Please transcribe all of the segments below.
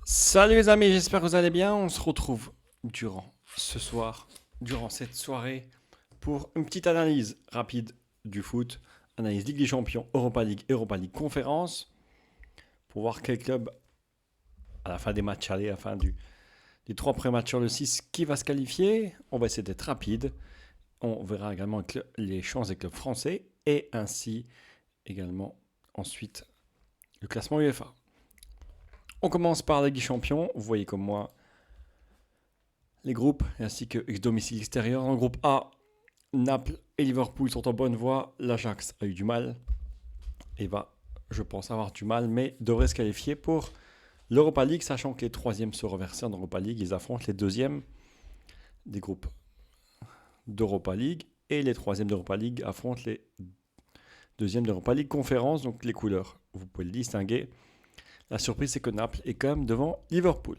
Salut les amis, j'espère que vous allez bien. On se retrouve durant cette soirée, pour une petite analyse rapide du foot. Analyse Ligue des Champions, Europa League Conférence, pour voir quel club, à la fin des matchs aller, à la fin des trois premiers matchs sur le 6, qui va se qualifier. On va essayer d'être rapide. On verra également les chances des clubs français et ainsi également ensuite le classement UEFA. On commence par la Ligue des Champions. Vous voyez comme moi les groupes, ainsi que domicile extérieur. Dans le groupe A, Naples et Liverpool sont en bonne voie. L'Ajax a eu du mal et va, je pense, avoir du mal, mais devrait se qualifier pour l'Europa League, sachant que les troisièmes se reversent en Europa League. Ils affrontent les deuxièmes des groupes d'Europa League et les troisièmes d'Europa League affrontent les deuxièmes d'Europa League Conférence. Donc les couleurs, vous pouvez le distinguer. La surprise, c'est que Naples est quand même devant Liverpool.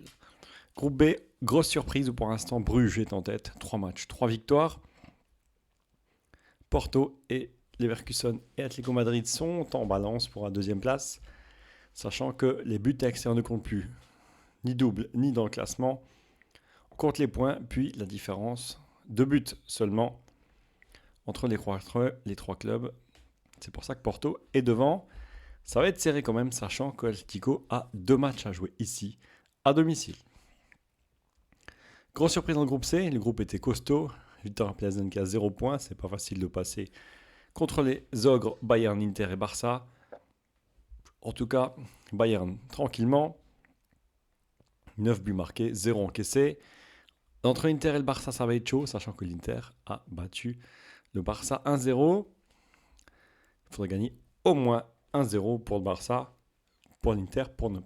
Groupe B, grosse surprise où pour l'instant Bruges est en tête. 3 matchs, 3 victoires. Porto et Leverkusen et Atlético Madrid sont en balance pour la deuxième place, sachant que les buts externes ne comptent plus, ni double, ni dans le classement. On compte les points, puis la différence, 2 buts seulement entre les trois clubs. C'est pour ça que Porto est devant. Ça va être serré quand même, sachant que Atlético a 2 matchs à jouer ici, à domicile. Grosse surprise dans le groupe C, le groupe était costaud. Victor Plzeňka 0 points, c'est pas facile de passer contre les ogres Bayern, Inter et Barça. En tout cas, Bayern tranquillement. 9 buts marqués, 0 encaissé. Entre l'Inter et le Barça, ça va être chaud, sachant que l'Inter a battu le Barça 1-0. Il faudrait gagner au moins 1-0 pour le Barça, pour l'Inter, pour ne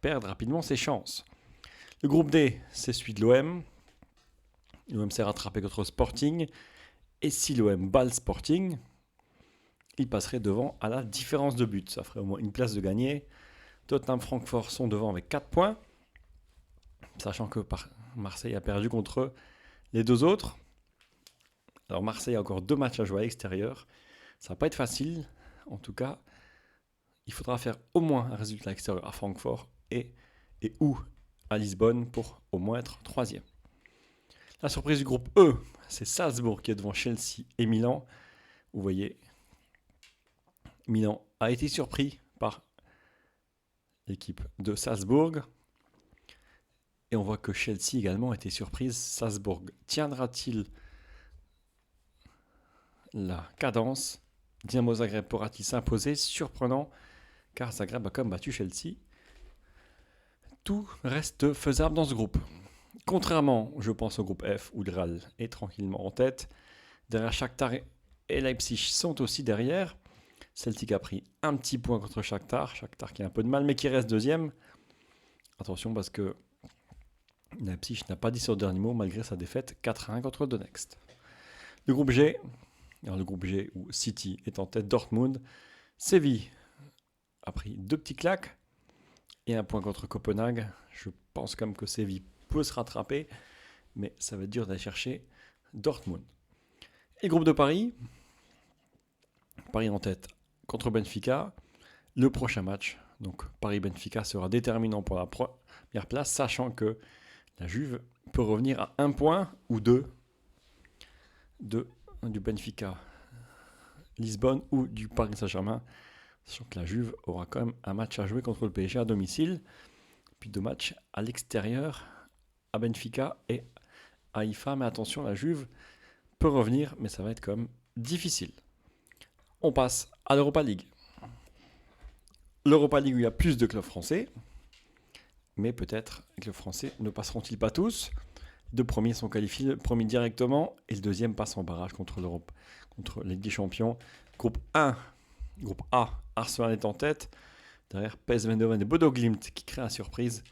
perdre rapidement ses chances. Le groupe D, c'est celui de l'OM. L'OM s'est rattrapé contre Sporting. Et si l'OM bat le Sporting, il passerait devant à la différence de but. Ça ferait au moins une place de gagner. Tottenham, Francfort sont devant avec 4 points. Sachant que Marseille a perdu contre les deux autres. Alors Marseille a encore 2 matchs à jouer à l'extérieur. Ça va pas être facile. En tout cas, il faudra faire au moins un résultat extérieur à Francfort et ou à Lisbonne pour au moins être troisième. La surprise du groupe E, c'est Salzbourg qui est devant Chelsea et Milan. Vous voyez, Milan a été surpris par l'équipe de Salzbourg. Et on voit que Chelsea également a été surprise. Salzbourg tiendra-t-il la cadence? Dynamo Zagreb pourra-t-il s'imposer? Surprenant, car Zagreb a comme battu Chelsea. Tout reste faisable dans ce groupe. Contrairement, je pense, au groupe F, où le Real est tranquillement en tête. Derrière, Shakhtar et Leipzig sont aussi derrière. Celtic a pris un petit point contre Shakhtar. Shakhtar qui a un peu de mal, mais qui reste deuxième. Attention, parce que Leipzig n'a pas dit son dernier mot malgré sa défaite 4-1 contre Donetsk. Le groupe G, alors le groupe G où City est en tête, Dortmund. Séville a pris 2 petits claques et un point contre Copenhague. Je pense quand même que Séville peut se rattraper, mais ça va être dur d'aller chercher Dortmund. Et le groupe de Paris, Paris en tête contre Benfica. Le prochain match, donc Paris-Benfica, sera déterminant pour la première place, sachant que la Juve peut revenir à 1 point ou 2 du Benfica Lisbonne ou du Paris Saint-Germain. Sachant que la Juve aura quand même un match à jouer contre le PSG à domicile, puis 2 matchs à l'extérieur, à Benfica et à Haïfa. Mais attention, la Juve peut revenir, mais ça va être quand même difficile. On passe à l'Europa League. L'Europa League où il y a plus de clubs français, mais peut-être les clubs français ne passeront-ils pas tous. 2 premiers sont qualifiés, le premier directement et le deuxième passe en barrage contre l'Europe, contre la Ligue des Champions. Groupe A, Arsenal est en tête. Derrière, PSV Eindhoven et Bodo Glimt qui créent la surprise.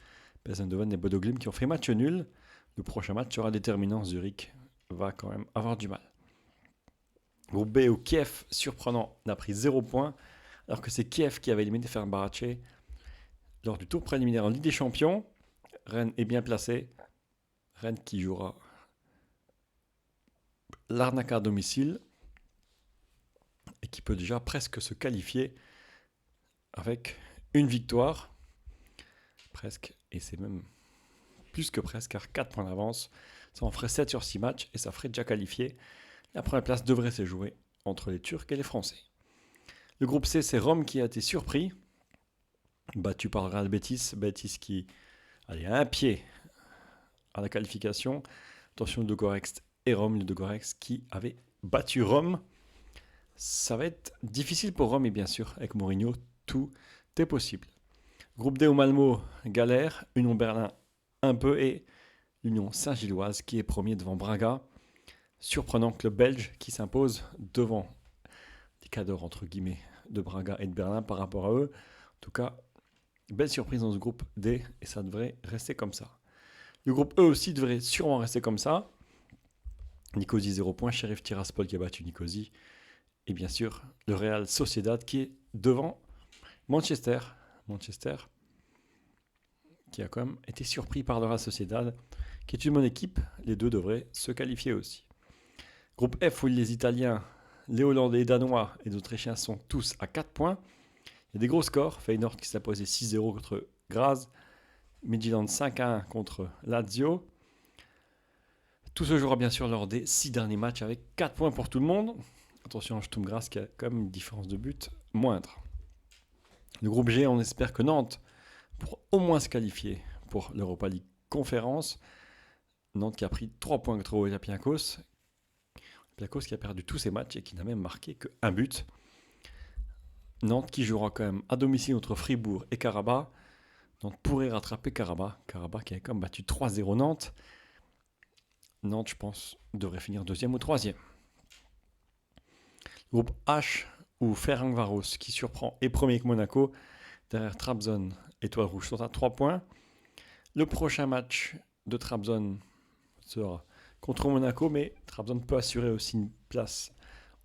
PSV Eindhoven et Bodo Glimt qui ont fait match nul. Le prochain match sera déterminant. Zurich va quand même avoir du mal. Groupe B où Kiev, surprenant, n'a pris 0 points, alors que c'est Kiev qui avait éliminé Fenerbahçe lors du tour préliminaire en Ligue des Champions. Rennes est bien placé. Rennes qui jouera l'Arnaca à domicile et qui peut déjà presque se qualifier avec une victoire. presque, et c'est même plus que presque, car 4 points d'avance, ça en ferait 7 sur 6 matchs, et ça ferait déjà qualifié. La première place devrait se jouer entre les Turcs et les Français. Le groupe C, c'est Rome qui a été surpris, battu par le Real Betis. Betis qui allait à un pied à la qualification. Attention, Ludogorets et Rome. Ludogorets qui avait battu Rome. Ça va être difficile pour Rome, et bien sûr, avec Mourinho, tout est possible. Groupe D, au Malmo, galère. Union Berlin, un peu. Et l'Union Saint-Gilloise qui est premier devant Braga. Surprenant club belge qui s'impose devant les cadors, entre guillemets, de Braga et de Berlin par rapport à eux. En tout cas, belle surprise dans ce groupe D, et ça devrait rester comme ça. Le groupe E aussi devrait sûrement rester comme ça. Nicosie 0 points, Sheriff Tiraspol qui a battu Nicosie. Et bien sûr, le Real Sociedad qui est devant Manchester. Manchester qui a quand même été surpris par le Real Sociedad, qui est une bonne équipe. Les deux devraient se qualifier aussi. Groupe F où les Italiens, les Hollandais, les Danois et les Autrichiens sont tous à 4 points. Il y a des gros scores. Feyenoord qui s'est imposé 6-0 contre Graz. Midtjylland 5-1 contre Lazio. Tout se jouera bien sûr lors des 6 derniers matchs avec 4 points pour tout le monde. Attention à Sturm Graz qui a quand même une différence de but moindre. Le groupe G, on espère que Nantes pourra au moins se qualifier pour l'Europa League Conférence. Nantes qui a pris 3 points contre Olympiakos. Olympiakos qui a perdu tous ses matchs et qui n'a même marqué qu'un but. Nantes qui jouera quand même à domicile entre Fribourg et Karabakh. Nantes pourrait rattraper Karabakh. Karabakh qui a quand même battu 3-0 Nantes. Nantes, je pense, devrait finir deuxième ou troisième. Groupe H, où Ferencváros qui surprend est premier avec Monaco. Derrière Trabzon, Étoile Rouge sont à 3 points. Le prochain match de Trabzon sera contre Monaco, mais Trabzon peut assurer aussi une place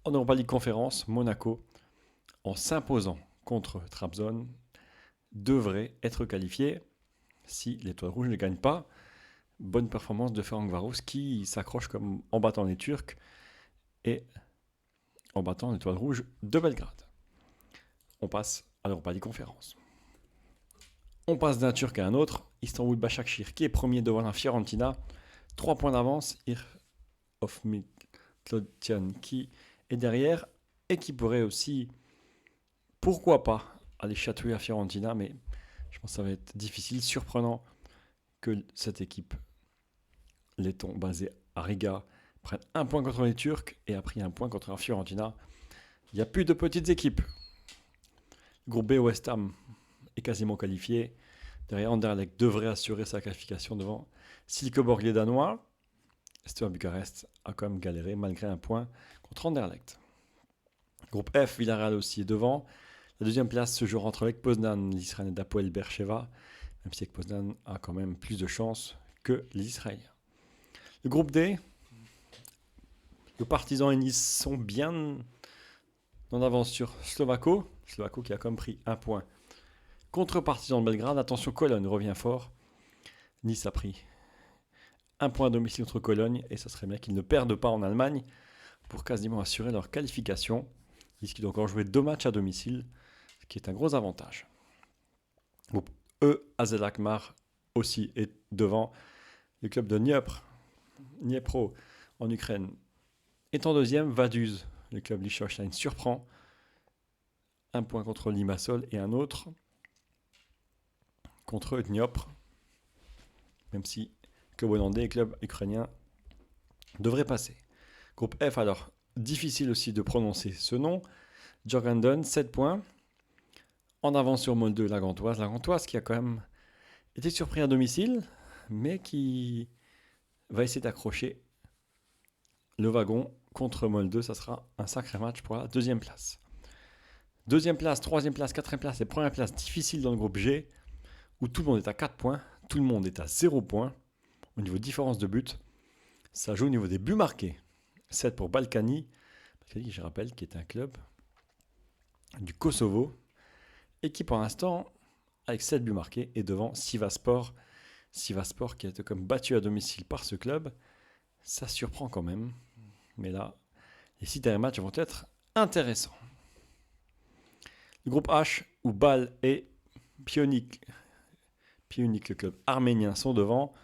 en Europa League Conférence. Monaco, en s'imposant contre Trabzon, devrait être qualifié si l'Étoile Rouge ne gagne pas. Bonne performance de Ferencváros qui s'accroche comme en battant les Turcs et en battant l'Étoile Rouge de Belgrade. On passe à l'Europa League Conférence. On passe d'un Turc à un autre. Istanbul Başakşehir qui est premier devant la Fiorentina. 3 points d'avance. of Midlothian qui est derrière et qui pourrait aussi, pourquoi pas, aller chatouiller à Fiorentina, mais je pense que ça va être difficile. Surprenant que cette équipe letton basée à Riga prenne un point contre les Turcs et a pris un point contre la Fiorentina. Il n'y a plus de petites équipes. Groupe B, West Ham est quasiment qualifié. Derrière, Anderlecht devrait assurer sa qualification devant Silkeborg les Danois. Steaua Bucarest a quand même galéré malgré un point contre Anderlecht. Groupe F, Villarreal aussi est devant. La deuxième place se jouera entre avec Poznan, l'Israélien d'Hapoel Beersheva, même si Poznan a quand même plus de chances que les Israéliens. Le groupe D, le Partizan et Nice sont bien en avance sur Slovako. Slovako qui a quand même pris un point contre Partizan de Belgrade. Attention, Cologne revient fort. Nice a pris un point à domicile contre Cologne et ça serait bien qu'ils ne perdent pas en Allemagne pour quasiment assurer leur qualification. Nice qui doit encore jouer 2 matchs à domicile, ce qui est un gros avantage. Groupe E, AZ Alkmaar aussi est devant. Le club de Dniepro en Ukraine est en deuxième. Vaduz, le club Liechtenstein, surprend. Un point contre Limassol et un autre contre Dniepr. Même si club hollandais et club ukrainien devraient passer. Groupe F, alors, difficile aussi de prononcer ce nom. Djurgården, 7 points. En avance sur Molde, la Gantoise. La Gantoise qui a quand même été surpris à domicile, mais qui va essayer d'accrocher le wagon contre Molde. Ça sera un sacré match pour la deuxième place. Deuxième place, troisième place, quatrième place et première place difficile dans le groupe G, où tout le monde est à 4 points, tout le monde est à 0 points. Au niveau différence de but, ça joue au niveau des buts marqués. 7 pour Balkany. Balkany, je rappelle, qui est un club du Kosovo et qui pour l'instant, avec 7 buts marqués, est devant Sivasspor. Sivasspor qui a été comme battu à domicile par ce club. Ça surprend quand même. Mais là, les 6 derniers matchs vont être intéressants. Le groupe H, où Bâle et Pied unique, le club arménien sont devant.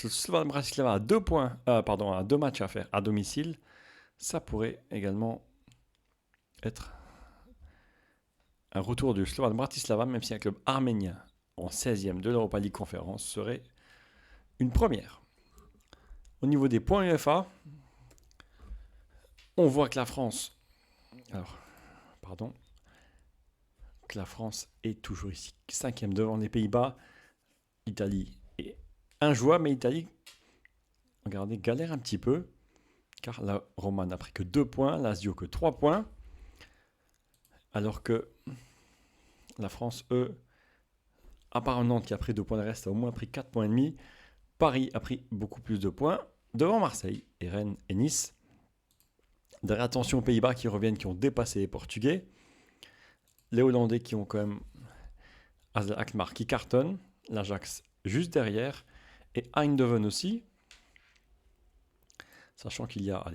Le Slovan Bratislava a 2 matchs à faire à domicile. Ça pourrait également être un retour du Slovan Bratislava, même si un club arménien en 16e de l'Europa League Conférence serait une première. Au niveau des points UEFA, on voit que la France est toujours ici 5e devant les Pays-Bas. Italie est injouable, mais Italie, regardez, galère un petit peu, car la Roma n'a pris que 2 points, Lazio que 3 points, alors que la France, à part Nantes qui a pris 2 points, le reste a au moins pris 4 points et demi. Paris a pris beaucoup plus de points, devant Marseille et Rennes et Nice. Derrière, attention aux Pays-Bas qui reviennent, qui ont dépassé les Portugais. Les Hollandais qui ont quand même AZ Alkmaar qui cartonne, l'Ajax juste derrière, et Eindhoven aussi, sachant qu'il y a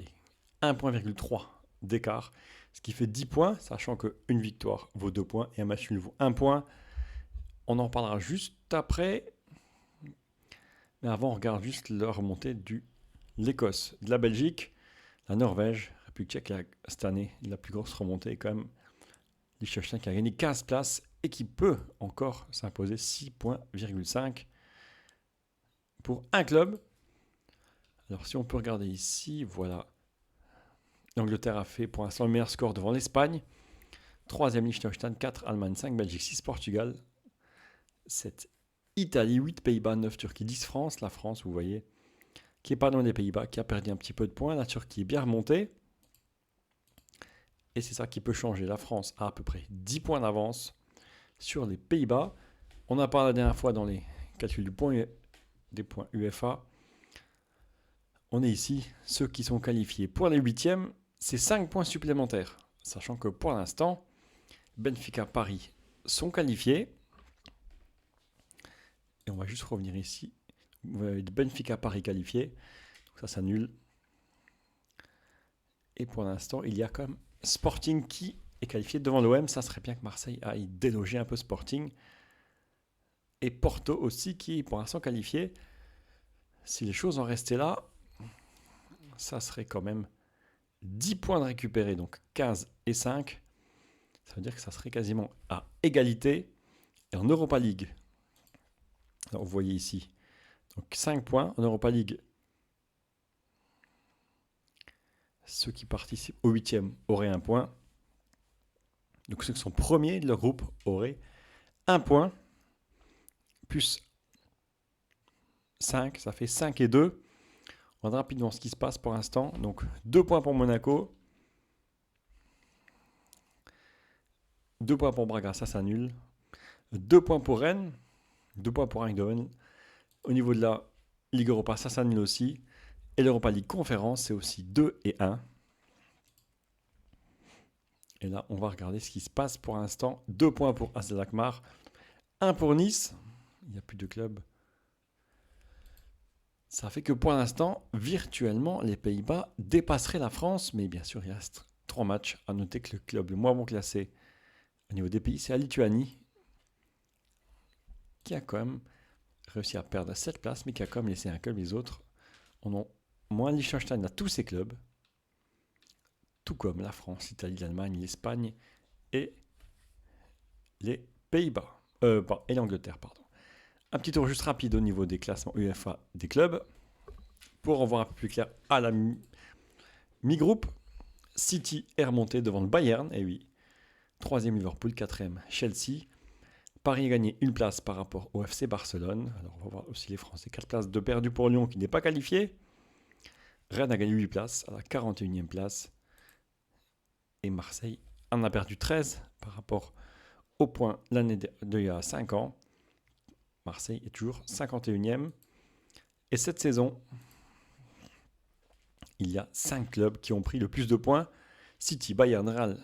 1,3 d'écart, ce qui fait 10 points, sachant qu'une victoire vaut 2 points et un match nul vaut 1 point. On en parlera juste après, mais avant on regarde juste la remontée de l'Écosse, de la Belgique, la Norvège, République tchèque cette année, la plus grosse remontée est quand même Liechtenstein qui a gagné 15 places et qui peut encore s'imposer 6,5 points pour un club. Alors si on peut regarder ici, voilà. L'Angleterre a fait pour l'instant le meilleur score devant l'Espagne. 3e Liechtenstein, 4 Allemagne, 5 Belgique, 6 Portugal, 7 Italie, 8 Pays-Bas, 9 Turquie, 10 France. La France, vous voyez, qui n'est pas dans les Pays-Bas, qui a perdu un petit peu de points. La Turquie est bien remontée. Et c'est ça qui peut changer. La France a à peu près 10 points d'avance sur les Pays-Bas. On a parlé la dernière fois dans les calculs des points UEFA. On est ici, ceux qui sont qualifiés pour les 8e, c'est 5 points supplémentaires. Sachant que pour l'instant, Benfica, Paris sont qualifiés. Et on va juste revenir ici. Vous avez Benfica, Paris qualifiés. Donc ça s'annule. Et pour l'instant, il y a quand même Sporting qui est qualifié devant l'OM. Ça serait bien que Marseille aille déloger un peu Sporting. Et Porto aussi qui est pour l'instant qualifié. Si les choses en restaient là, ça serait quand même 10 points de récupérer. Donc 15 et 5. Ça veut dire que ça serait quasiment à égalité. Et en Europa League, alors vous voyez ici, donc 5 points. En Europa League, ceux qui participent au 8e auraient 1 point. Donc ceux qui sont premiers de leur groupe auraient 1 point. Plus 5, ça fait 5 et 2. On regarde rapidement ce qui se passe pour l'instant. Donc 2 points pour Monaco. 2 points pour Braga, ça s'annule. 2 points pour Rennes. 2 points pour Eindhoven. Au niveau de la Ligue Europa, ça s'annule aussi. Et l'Europa League Conférence, c'est aussi 2 et 1. Et là, on va regarder ce qui se passe pour l'instant. 2 points pour AZ Alkmaar. 1 pour Nice. Il n'y a plus de club. Ça fait que pour l'instant, virtuellement, les Pays-Bas dépasseraient la France. Mais bien sûr, il reste 3 matchs. À noter que le club le moins bon classé au niveau des pays, c'est la Lituanie, qui a quand même réussi à perdre 7 places, mais qui a quand même laissé un club. Les autres en ont moins. Liechtenstein a tous ses clubs, tout comme la France, l'Italie, l'Allemagne, l'Espagne et les Pays-Bas. Et l'Angleterre, pardon. Un petit tour juste rapide au niveau des classements UEFA des clubs. Pour en voir un peu plus clair à la mi-groupe, City est remonté devant le Bayern, et oui. 3e Liverpool, 4e Chelsea. Paris a gagné une place par rapport au FC Barcelone. Alors on va voir aussi les Français. 4 places de perdu pour Lyon qui n'est pas qualifié. Rennes a gagné 8 places à la 41e place. Et Marseille en a perdu 13 par rapport au point l'année d'il y a 5 ans. Marseille est toujours 51e. Et cette saison, il y a 5 clubs qui ont pris le plus de points. City, Bayern, Real,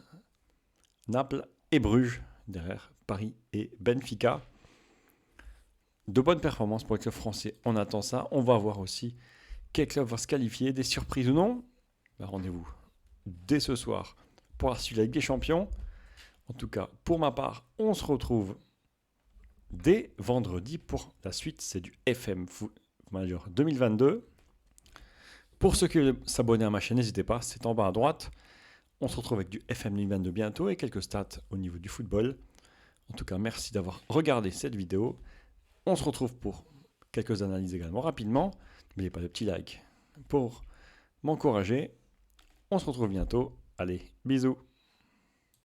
Naples et Bruges, derrière Paris et Benfica. De bonnes performances pour les clubs français, on attend ça. On va voir aussi quel club va se qualifier, des surprises ou non. Rendez-vous dès ce soir pour la suite de la Ligue des Champions. En tout cas, pour ma part, on se retrouve dès vendredi pour la suite. C'est du FM Foot Manager 2022. Pour ceux qui veulent s'abonner à ma chaîne, n'hésitez pas, c'est en bas à droite. On se retrouve avec du FM 2022 bientôt et quelques stats au niveau du football. En tout cas, merci d'avoir regardé cette vidéo. On se retrouve pour quelques analyses également rapidement. N'oubliez pas de petit like pour m'encourager. On se retrouve bientôt. Allez, bisous.